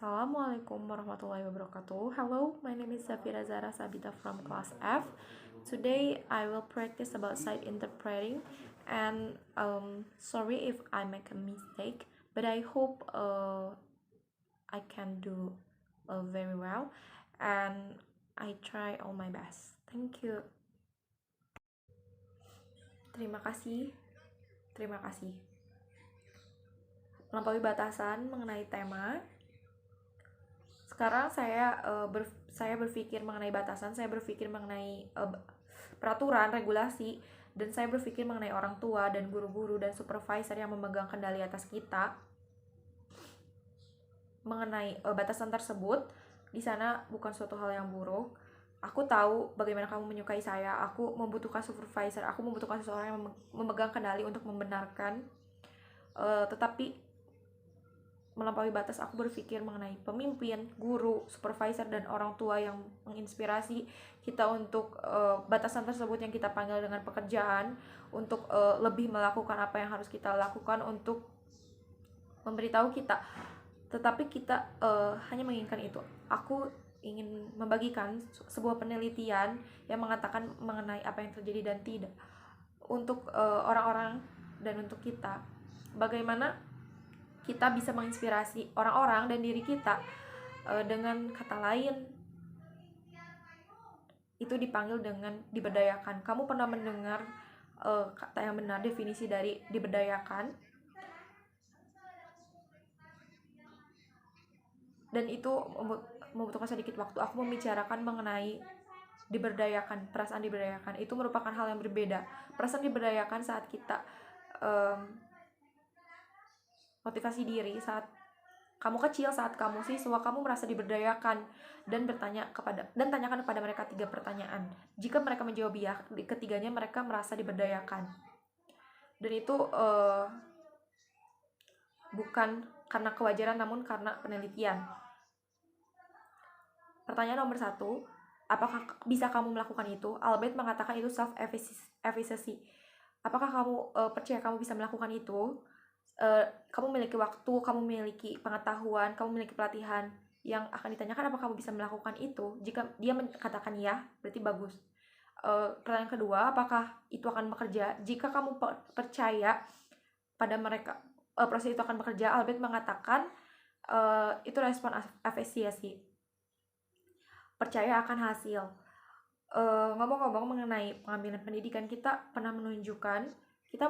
Assalamualaikum warahmatullahi wabarakatuh. Hello, my name is Zafira Zara Sabita from class F. Today I will practice about side interpreting, and sorry if I make a mistake, but I hope I can do very well, and I try all my best. Thank you. Terima kasih. Terima kasih. Melampaui batasan mengenai tema. Sekarang saya berpikir mengenai batasan, saya berpikir mengenai peraturan, regulasi, dan saya berpikir mengenai orang tua dan guru-guru dan supervisor yang memegang kendali atas kita. Mengenai batasan tersebut, di sana bukan suatu hal yang buruk. Aku tahu bagaimana kamu menyukai saya. Aku membutuhkan supervisor, aku membutuhkan seseorang yang memegang kendali untuk membenarkan. Tetapi melampaui batas, aku berpikir mengenai pemimpin, guru, supervisor, dan orang tua yang menginspirasi kita untuk batasan tersebut yang kita panggil dengan pekerjaan, untuk lebih melakukan apa yang harus kita lakukan, untuk memberitahu kita. Tetapi kita hanya menginginkan itu. Aku ingin membagikan sebuah penelitian yang mengatakan mengenai apa yang terjadi dan tidak untuk orang-orang dan untuk kita. Bagaimana kita bisa menginspirasi orang-orang dan diri kita. Dengan kata lain, itu dipanggil dengan diberdayakan. Kamu pernah mendengar kata yang benar, definisi dari diberdayakan? Dan itu membutuhkan sedikit waktu. Aku membicarakan mengenai diberdayakan, perasaan diberdayakan. Itu merupakan hal yang berbeda. Perasaan diberdayakan saat kita motivasi diri, saat kamu kecil, saat kamu siswa, kamu merasa diberdayakan dan tanyakan kepada mereka 3 pertanyaan. Jika mereka menjawab ya, ketiganya mereka merasa diberdayakan. Dan itu bukan karena kewajaran, namun karena penelitian. Pertanyaan nomor 1, apakah bisa kamu melakukan itu? Albert mengatakan itu self-efficacy. Apakah kamu percaya kamu bisa melakukan itu? Kamu memiliki waktu, kamu memiliki pengetahuan, kamu memiliki pelatihan. Yang akan ditanyakan, apakah kamu bisa melakukan itu? Jika dia mengatakan ya, berarti bagus. Pertanyaan kedua, apakah itu akan bekerja? Jika kamu percaya pada mereka, proses itu akan bekerja, Albert mengatakan itu respon efisiensi. Percaya akan hasil. Ngomong-ngomong mengenai pengambilan pendidikan, kita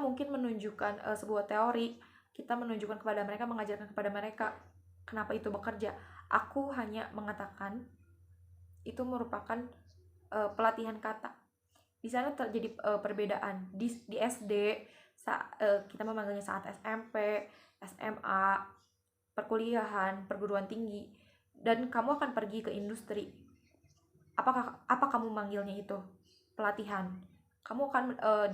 mungkin menunjukkan sebuah teori, kita menunjukkan kepada mereka, mengajarkan kepada mereka kenapa itu bekerja. Aku hanya mengatakan itu merupakan pelatihan kata. Di sana terjadi perbedaan. Di SD kita memanggilnya saat SMP, SMA, perkuliahan, perguruan tinggi, dan kamu akan pergi ke industri. Apa kamu manggilnya itu? Pelatihan. Kamu akan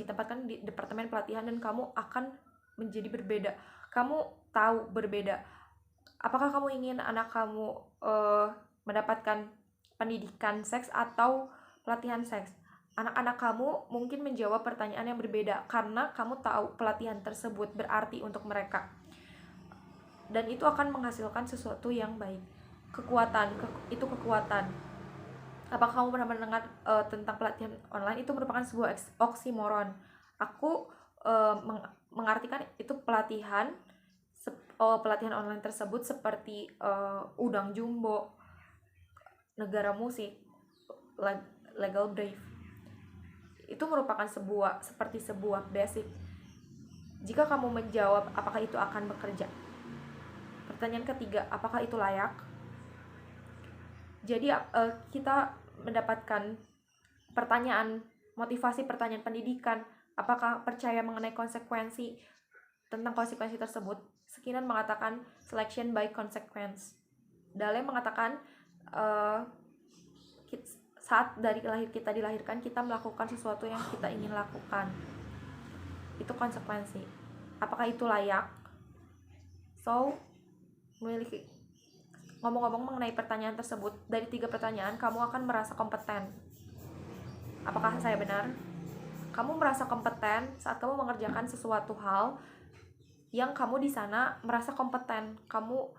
ditempatkan di departemen pelatihan dan kamu akan menjadi berbeda. Kamu tahu berbeda. Apakah kamu ingin anak kamu mendapatkan pendidikan seks atau pelatihan seks? Anak-anak kamu mungkin menjawab pertanyaan yang berbeda karena kamu tahu pelatihan tersebut berarti untuk mereka. Dan itu akan menghasilkan sesuatu yang baik. Itu kekuatan. Apakah kamu pernah mendengar tentang pelatihan online? Itu merupakan sebuah oksimoron. Aku mengartikan itu pelatihan online tersebut seperti udang jumbo, negara musik, legal brief. Itu merupakan seperti sebuah basic. Jika kamu menjawab apakah itu akan bekerja. Pertanyaan ketiga, apakah itu layak? Jadi kita mendapatkan pertanyaan motivasi, pertanyaan pendidikan, apakah percaya mengenai konsekuensi, tentang konsekuensi tersebut. Skinner mengatakan selection by consequence. Dahlem mengatakan saat kita dilahirkan, kita melakukan sesuatu yang kita ingin lakukan. Itu konsekuensi. Apakah itu layak? Ngomong-ngomong mengenai pertanyaan tersebut, dari 3 pertanyaan kamu akan merasa kompeten. Apakah saya benar? Kamu merasa kompeten saat kamu mengerjakan sesuatu hal yang kamu di sana merasa kompeten. Kamu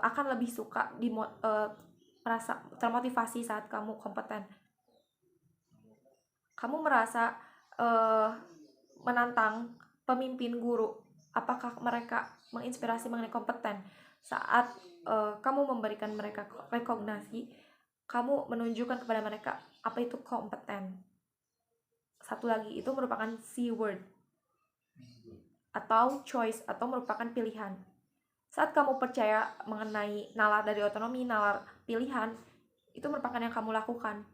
akan lebih suka merasa termotivasi saat kamu kompeten. Kamu merasa menantang pemimpin guru, apakah mereka menginspirasi mengenai kompeten? Saat kamu memberikan mereka rekognisi, kamu menunjukkan kepada mereka apa itu kompeten. Satu lagi, itu merupakan C-word atau choice, atau merupakan pilihan. Saat kamu percaya mengenai nalar dari otonomi, nalar pilihan, itu merupakan yang kamu lakukan.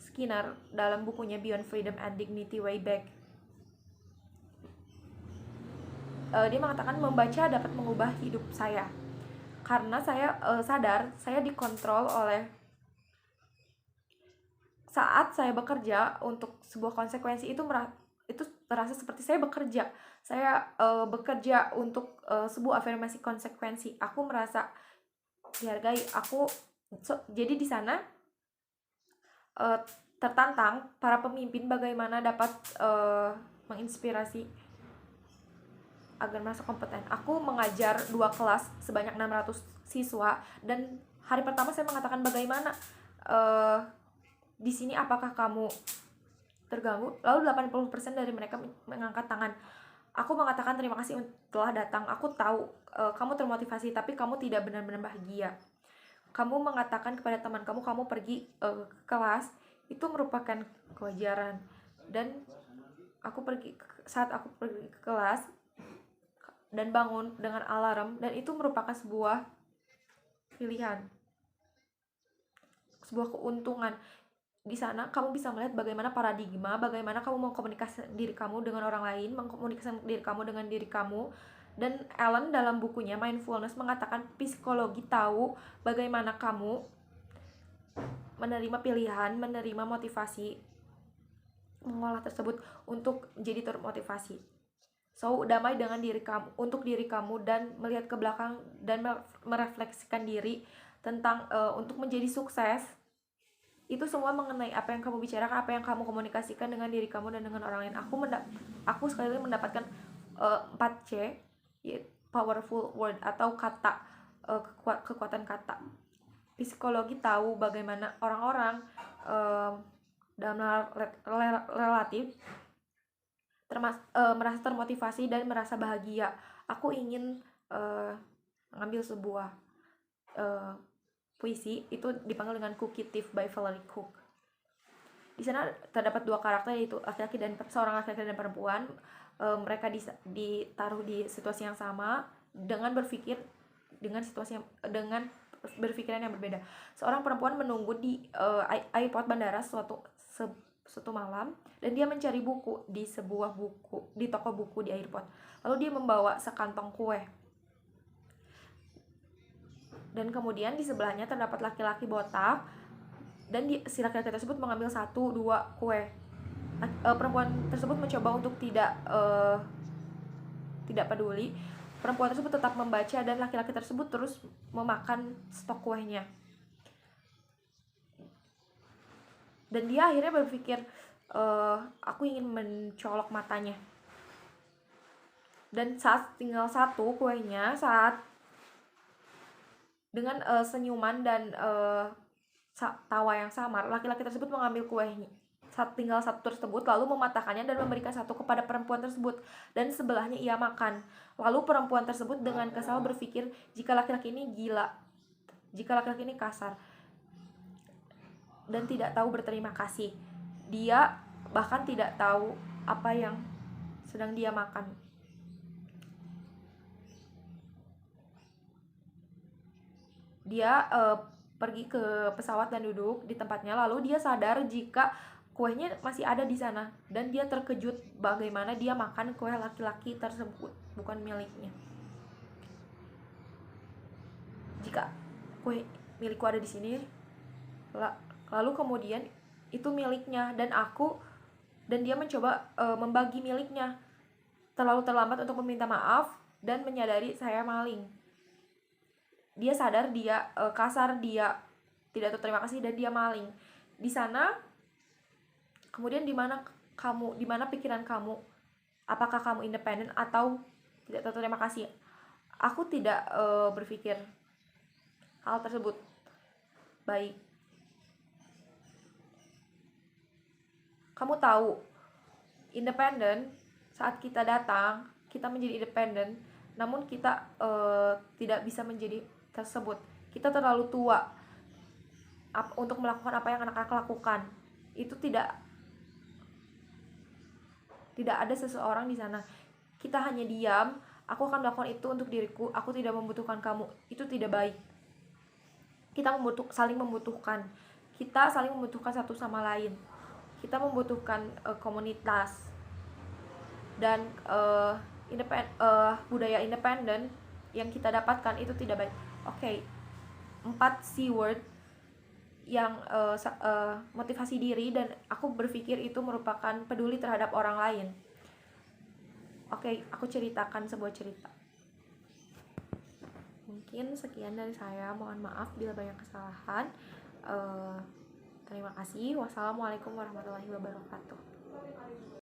Skinner dalam bukunya Beyond Freedom and Dignity Way Back, dia mengatakan membaca dapat mengubah hidup saya, karena saya sadar saya dikontrol oleh, saat saya bekerja untuk sebuah konsekuensi, itu terasa seperti saya bekerja. Saya bekerja untuk sebuah afirmasi konsekuensi. Aku merasa dihargai. Jadi di sana tertantang para pemimpin bagaimana dapat menginspirasi agar merasa kompeten. Aku mengajar 2 kelas sebanyak 600 siswa, dan hari pertama saya mengatakan bagaimana di sini, apakah kamu terganggu? Lalu 80% dari mereka mengangkat tangan. Aku mengatakan terima kasih telah datang. Aku tahu kamu termotivasi, tapi kamu tidak benar-benar bahagia. Kamu mengatakan kepada teman kamu pergi ke kelas, itu merupakan kewajaran. Dan saat aku pergi ke kelas dan bangun dengan alarm, dan itu merupakan sebuah pilihan, sebuah keuntungan. Di sana kamu bisa melihat bagaimana paradigma, bagaimana kamu mau komunikasi diri kamu dengan orang lain, mengkomunikasikan diri kamu dengan diri kamu. Dan Ellen dalam bukunya Mindfulness mengatakan psikologi tahu bagaimana kamu menerima pilihan, menerima motivasi, mengolah tersebut untuk menjadi termotivasi. So, damai dengan diri kamu, untuk diri kamu, dan melihat ke belakang dan merefleksikan diri tentang untuk menjadi sukses. Itu semua mengenai apa yang kamu bicarakan, apa yang kamu komunikasikan dengan diri kamu dan dengan orang lain. Aku sekali lagi mendapatkan 4C, powerful word atau kata, kekuatan kata. Psikologi tahu bagaimana orang-orang dalam relatif merasa termotivasi dan merasa bahagia. Aku ingin mengambil sebuah puisi, itu dipanggil dengan Cookie Thief by Valerie Cook. Di sana terdapat 2 karakter, yaitu seorang laki-laki dan perempuan. Mereka ditaruh di situasi yang sama dengan berpikiran yang berbeda. Seorang perempuan menunggu di airport bandara suatu malam, dan dia mencari buku di toko buku di airport. Lalu dia membawa sekantong kue. Dan kemudian di sebelahnya terdapat laki-laki botak, dan si laki-laki tersebut mengambil 1-2 kue. Perempuan tersebut mencoba untuk tidak peduli. Perempuan tersebut tetap membaca, dan laki-laki tersebut terus memakan stok kuenya. Dan dia akhirnya berpikir, aku ingin mencolok matanya. Dan saat tinggal 1 kuenya, saat dengan senyuman dan tawa yang samar, laki-laki tersebut mengambil kuenya, tinggal 1 tersebut, lalu mematahkannya dan memberikan 1 kepada perempuan tersebut, dan sebelahnya ia makan. Lalu perempuan tersebut dengan kesal berpikir, jika laki-laki ini gila, jika laki-laki ini kasar dan tidak tahu berterima kasih, dia bahkan tidak tahu apa yang sedang dia makan. Dia pergi ke pesawat dan duduk di tempatnya, lalu dia sadar jika kuenya masih ada di sana, dan dia terkejut bagaimana dia makan kue laki-laki tersebut, bukan miliknya. Jika kue milikku ada di sini, lalu kemudian itu miliknya, dan dia mencoba membagi miliknya. Terlalu terlambat untuk meminta maaf dan menyadari saya maling. Dia sadar dia kasar, dia tidak terima kasih, dan dia maling. Di sana kemudian di mana pikiran kamu? Apakah kamu independen atau tidak terima kasih? Aku tidak berpikir hal tersebut baik. Kamu tahu, independen, saat kita datang, kita menjadi independen, namun kita tidak bisa menjadi tersebut. Kita terlalu tua untuk melakukan apa yang anak-anak lakukan. Itu tidak ada seseorang di sana. Kita hanya diam, aku akan melakukan itu untuk diriku, aku tidak membutuhkan kamu. Itu tidak baik. Kita saling membutuhkan. Kita saling membutuhkan satu sama lain. Kita membutuhkan komunitas. Dan budaya independen yang kita dapatkan itu tidak baik. Oke, 4 C word yang motivasi diri, dan aku berpikir itu merupakan peduli terhadap orang lain. Oke, aku ceritakan sebuah cerita. Mungkin sekian dari saya, mohon maaf bila banyak kesalahan. Terima kasih. Wassalamualaikum warahmatullahi wabarakatuh.